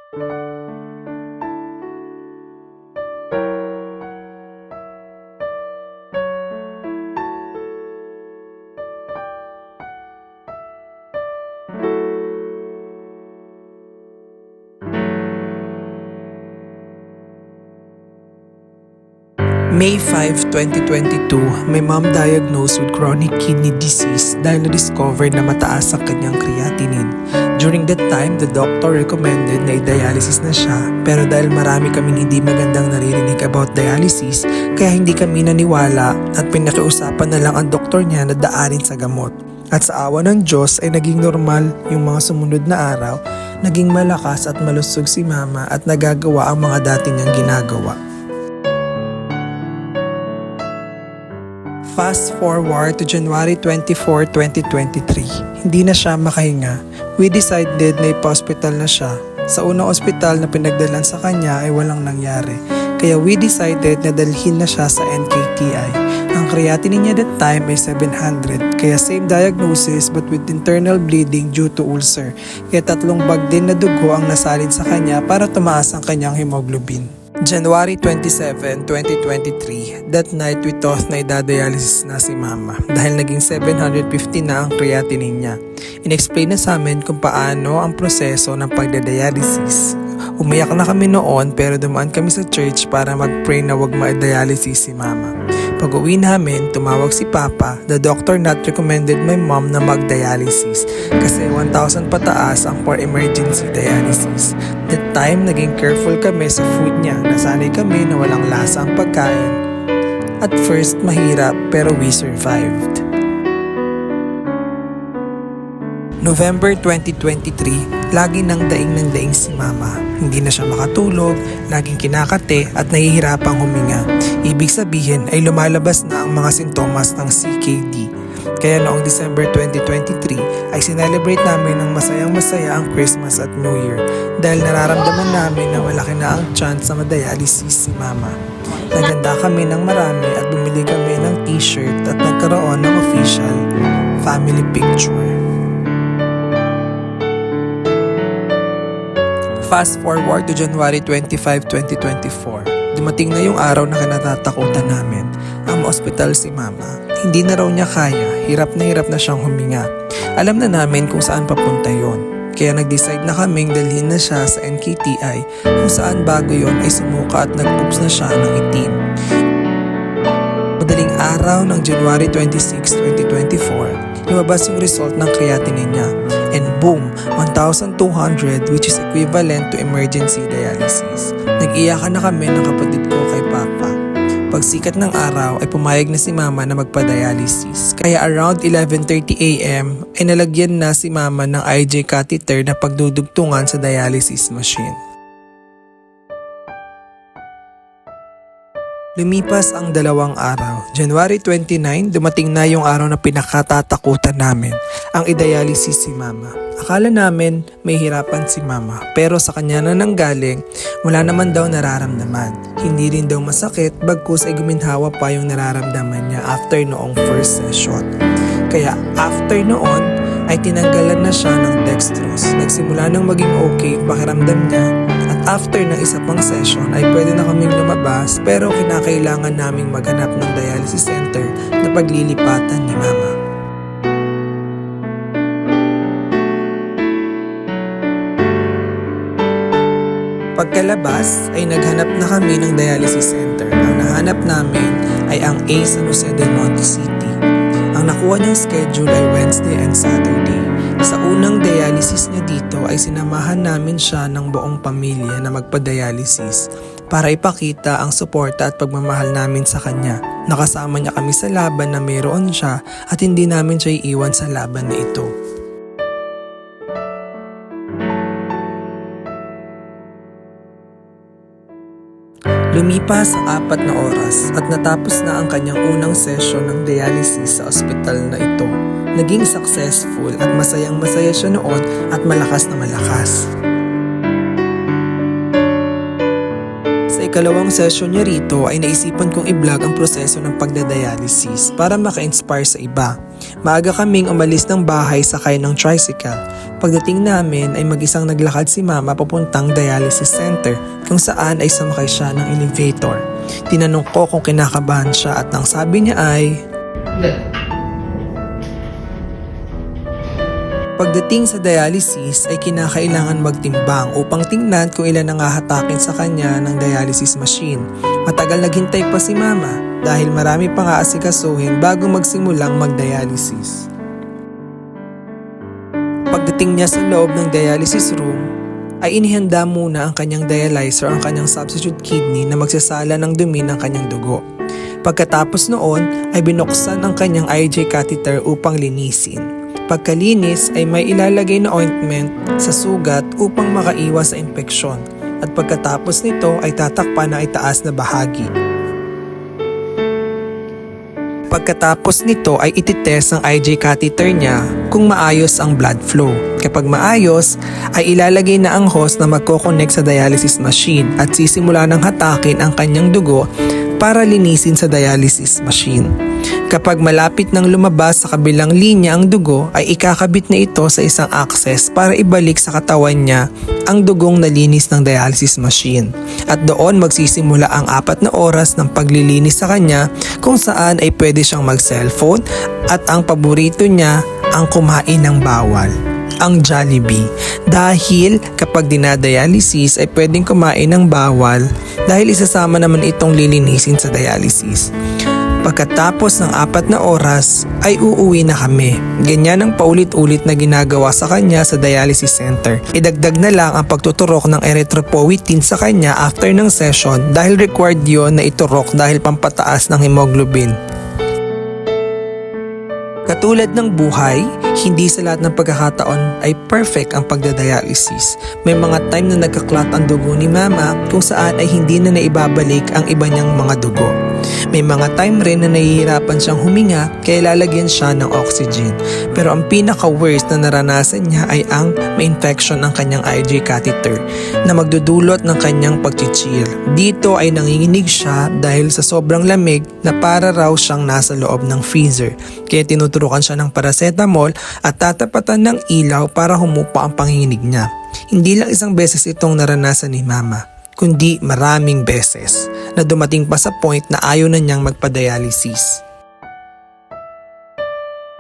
May 5, 2022, may mom diagnosed with chronic kidney disease dahil na-discover na mataas ang kanyang creatinine. During that time, the doctor recommended na i-dialysis na siya, pero dahil marami kaming hindi magandang naririnig about dialysis, kaya hindi kami naniwala at pinakiusapan na lang ang doktor niya na daanin sa gamot. At sa awa ng Diyos ay naging normal yung mga sumunod na araw, naging malakas at malusog si mama at nagagawa ang mga dati niyang ginagawa. Fast forward to January 24, 2023. Hindi na siya makahinga. We decided na ipa-hospital na siya. Sa unang ospital na pinagdalan sa kanya ay walang nangyari. Kaya we decided na dalhin na siya sa NKTI. Ang creatinine niya that time ay 700. Kaya same diagnosis but with internal bleeding due to ulcer. Kaya 3 bag din na dugo ang nasalin sa kanya para tumaas ang kanyang hemoglobin. January 27, 2023, that night we thought na idadialysis na si mama dahil naging 750 na ang creatinine niya. In-explain na sa amin kung paano ang proseso ng pagdadialysis. Umiyak na kami noon pero dumaan kami sa church para mag-pray na wag ma-dialysis si mama. Pag-uwi namin, tumawag si Papa. The doctor not recommended my mom na mag-dialysis kasi 1,000 pataas ang for emergency dialysis. That time, naging careful kami sa food niya. Nasanay kami na walang lasa ang pagkain. At first, mahirap pero we survived. November 2023, lagi nang daing si mama. Hindi na siya makatulog, laging kinakate at nahihirapang huminga. Ibig sabihin ay lumalabas na ang mga sintomas ng CKD. Kaya noong December 2023 ay sinelebrate namin ng masayang-masaya ang Christmas at New Year dahil nararamdaman namin na malaki na ang chance sa madialysis si mama. Naganda kami ng marami at bumili kami ng t-shirt at nagkaroon ng official family picture. Fast forward to January 25, 2024. Dumating na yung araw na kinatatakutan namin. Ang hospital si mama. Hindi na raw niya kaya, hirap na siyang huminga. Alam na namin kung saan papunta yon. Kaya nag-decide na kaming dalhin na siya sa NKTI kung saan bago yon ay sumuka at nag-poops na siya ng itim. Madaling araw ng January 26, 2024, lumabas yung result ng creatinine niya. And boom, 1,200 which is equivalent to emergency dialysis. Nag-iyakan na kami ng kapatid ko kay Papa. Pagsikat ng araw ay pumayag na si mama na magpa-dialysis. Kaya around 11:30 AM ay nalagyan na si mama ng IJ catheter na pagdudugtungan sa dialysis machine. Lumipas ang 2 araw. January 29, dumating na yung araw na pinakatatakutan namin, ang i-dialysis si mama. Akala namin may hirapan si mama, pero sa kanya na nanggaling, wala naman daw nararamdaman. Hindi rin daw masakit, bagkus ay guminhawa pa yung nararamdaman niya after noong first session. Kaya after noon, ay tinanggalan na siya ng dextrose. Nagsimula nang maging okay yung pakiramdam niya. At after ng isa pang session ay pwede na kaming lumabas pero kinakailangan naming maghanap ng dialysis center na paglilipatan ni mama. Pagkalabas ay naghanap na kami ng dialysis center. Ang nahanap namin ay ang A San Jose del Monte City. Ang nakuha niyang schedule ay Wednesday and Saturday. Sa unang dialysis niya dito ay sinamahan namin siya ng buong pamilya na magpa-dialysis para ipakita ang suporta at pagmamahal namin sa kanya. Nakasama niya kami sa laban na mayroon siya at hindi namin siya iiwan sa laban na ito. Lumipas ang 4 na oras at natapos na ang kanyang unang session ng dialysis sa ospital na ito. Naging successful at masayang-masaya siya noon at malakas na malakas. Sa ikalawang session niya rito ay naisipan kong i-vlog ang proseso ng pagdadialysis para maka-inspire sa iba. Maaga kaming umalis ng bahay sakay ng tricycle. Pagdating namin ay mag-isang naglakad si mama papuntang dialysis center kung saan ay sumakay siya ng elevator. Tinanong ko kung kinakabahan siya at ang sabi niya ay, pagdating sa dialysis ay kinakailangan magtimbang upang tingnan kung ilan ang hahatakin sa kanya ng dialysis machine. Matagal naghintay pa si mama dahil marami pang aasikasuhin bago magsimulang magdialysis. Pagdating niya sa loob ng dialysis room, ay inihanda muna ang kanyang dialyzer ang kanyang substitute kidney na magsasala ng dumi ng kanyang dugo. Pagkatapos noon ay binuksan ang kanyang IJ catheter upang linisin. Pagkalinis ay may ilalagay na ointment sa sugat upang makaiwas sa impeksyon at pagkatapos nito ay tatakpan ng itaas na bahagi. Pagkatapos nito ay ititest ang IJ catheter niya kung maayos ang blood flow. Kapag maayos ay ilalagay na ang hose na magkoconnect sa dialysis machine at sisimula ng hatakin ang kanyang dugo para linisin sa dialysis machine. Kapag malapit nang lumabas sa kabilang linya ang dugo ay ikakabit na ito sa isang access para ibalik sa katawan niya ang dugong nalinis ng dialysis machine. At doon magsisimula ang 4 na oras ng paglilinis sa kanya kung saan ay pwede siyang mag-cellphone at ang paborito niya ang kumain ng bawal, ang Jollibee. Dahil kapag dinadialysis ay pwedeng kumain ng bawal dahil isasama naman itong lilinisin sa dialysis. Pagkatapos ng 4 na oras ay uuwi na kami. Ganyan ang paulit-ulit na ginagawa sa kanya sa dialysis center. Idagdag na lang ang pagtuturok ng erythropoietin sa kanya after ng session dahil required yon na iturok dahil pampataas ng hemoglobin. Katulad ng buhay, hindi sa lahat ng pagkakataon ay perfect ang pagdadialysis. May mga time na nagkaklat ang dugo ni mama kung saan ay hindi na naibabalik ang iba niyang mga dugo. May mga time rin na nahihirapan siyang huminga kaya lalagyan siya ng oxygen. Pero ang pinaka-worst na naranasan niya ay ang ma-infection ng kanyang IJ catheter na magdudulot ng kanyang pag-chill. Dito ay nanginginig siya dahil sa sobrang lamig na para raw siyang nasa loob ng freezer. Kaya tinuturukan siya ng paracetamol at tatapatan ng ilaw para humupa ang panginginig niya. Hindi lang isang beses itong naranasan ni mama, kundi maraming beses na dumating pa sa point na ayaw na niyang magpa-dialysis.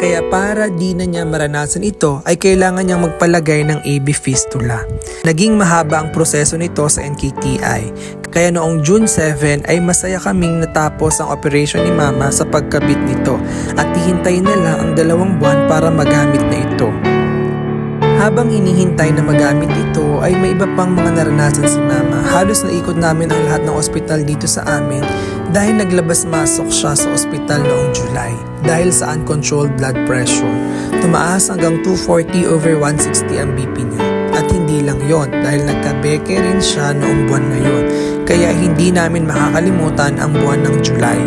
Kaya para di na niya maranasan ito ay kailangan niyang magpalagay ng AV fistula. Naging mahaba ang proseso nito sa NKTI. Kaya noong June 7 ay masaya kaming natapos ang operation ni mama sa pagkabit nito at hihintayin na lang ang 2 buwan para magamit na ito. Habang hinihintay na magamit ito ay may iba pang mga naranasan si mama. Halos naikot namin ang lahat ng ospital dito sa amin dahil naglabas-masok siya sa ospital noong July dahil sa uncontrolled blood pressure. Tumaas hanggang 240/160 ang BP niya. At hindi lang yon dahil nagkabeke rin siya noong buwan na yon. Kaya hindi namin makakalimutan ang buwan ng July.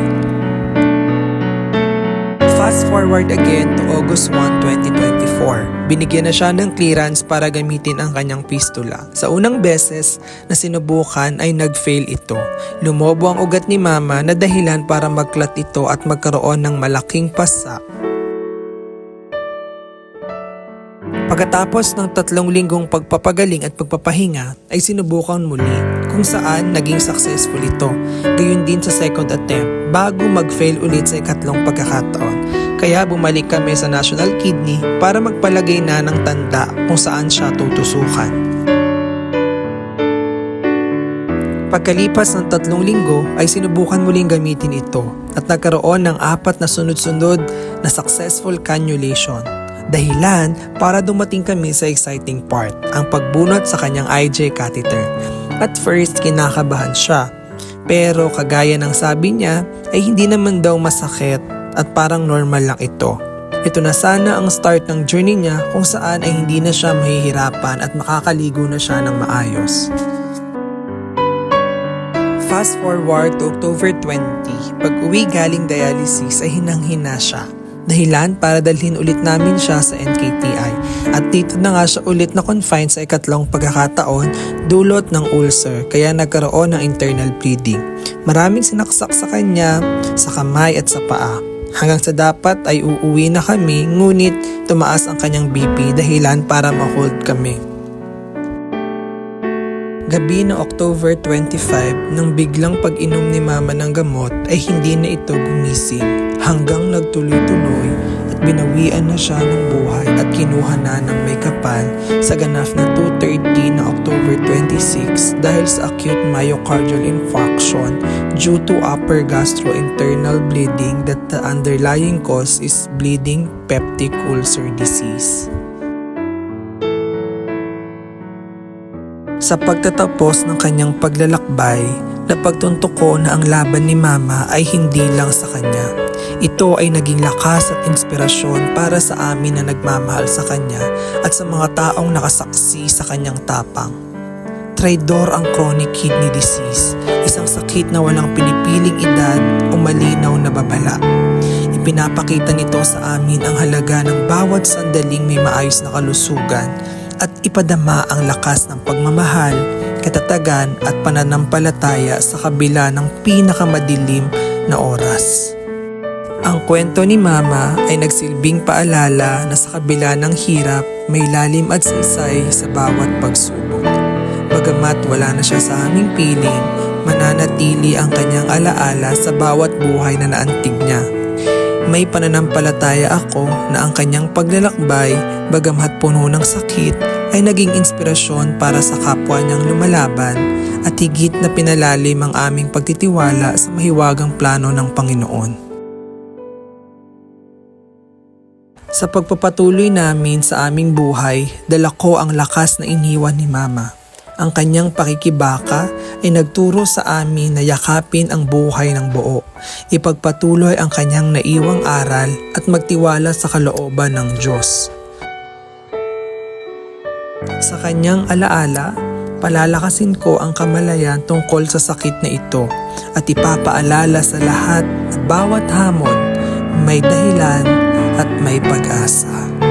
Fast forward again to August 1, 2024. Binigyan na siya ng clearance para gamitin ang kanyang fistula. Sa unang beses na sinubukan ay nag-fail ito. Lumobo ang ugat ni mama na dahilan para magklat ito at magkaroon ng malaking pasa. Pagkatapos ng 3 linggong pagpapagaling at pagpapahinga ay sinubukan muli kung saan naging successful ito. Gayon din sa second attempt bago mag-fail ulit sa 2nd pagkakataon. Kaya bumalik kami sa National Kidney para magpalagay na ng tanda kung saan siya tutusukan. Pagkalipas ng 3 linggo ay sinubukan muling gamitin ito at nagkaroon ng 4 na sunod-sunod na successful cannulation. Dahilan para dumating kami sa exciting part, ang pagbunot sa kanyang IJ catheter. At first kinakabahan siya, pero kagaya ng sabi niya ay hindi naman daw masakit at parang normal lang ito. Ito na sana ang start ng journey niya kung saan ay hindi na siya mahihirapan at makakaligo na siya ng maayos. Fast forward to October 20, pag-uwi galing dialysis ay hinang-hina siya. Dahilan para dalhin ulit namin siya sa NKTI at dito na nga siya ulit na confined sa 2nd pagkakataon dulot ng ulcer kaya nagkaroon ng internal bleeding. Maraming sinaksak sa kanya sa kamay at sa paa. Hanggang sa dapat ay uuwi na kami, ngunit tumaas ang kanyang BP dahilan para ma-hold kami. Gabi ng October 25 nang biglang pag-inom ni Mama ng gamot ay hindi na ito gumising hanggang nagtuloy-tuloy at binawian na siya ng buhay at kinuha na ng may kapal sa ganap na 2:30 na October 26 dahil sa acute myocardial infarction due to upper gastrointestinal bleeding that the underlying cause is bleeding peptic ulcer disease. Sa pagtatapos ng kanyang paglalakbay, napagtunto ko na ang laban ni Mama ay hindi lang sa kanya. Ito ay naging lakas at inspirasyon para sa amin na nagmamahal sa kanya at sa mga taong nakasaksi sa kanyang tapang. Traidor ang chronic kidney disease, isang sakit na walang pinipiling edad o malinaw na babala. Ipinapakita nito sa amin ang halaga ng bawat sandaling may maayos na kalusugan at ipadama ang lakas ng pagmamahal, katatagan at pananampalataya sa kabila ng pinakamadilim na oras. Ang kwento ni Mama ay nagsilbing paalala na sa kabila ng hirap, may lalim at saysay sa bawat pagsubok. Bagamat wala na siya sa aming piling, mananatili ang kanyang alaala sa bawat buhay na naantig niya. May pananampalataya ako na ang kanyang paglalakbay, bagamat puno ng sakit, ay naging inspirasyon para sa kapwa niyang lumalaban at higit na pinalalim ang aming pagtitiwala sa mahiwagang plano ng Panginoon. Sa pagpapatuloy namin sa aming buhay, dala ko ang lakas na iniwan ni Mama. Ang kanyang pakikibaka ay nagturo sa amin na yakapin ang buhay ng buo, ipagpatuloy ang kanyang naiwang aral at magtiwala sa kalooban ng Diyos. Sa kanyang alaala, palalakasin ko ang kamalayan tungkol sa sakit na ito at ipapaalala sa lahat na bawat hamon may dahilan at may pag-asa.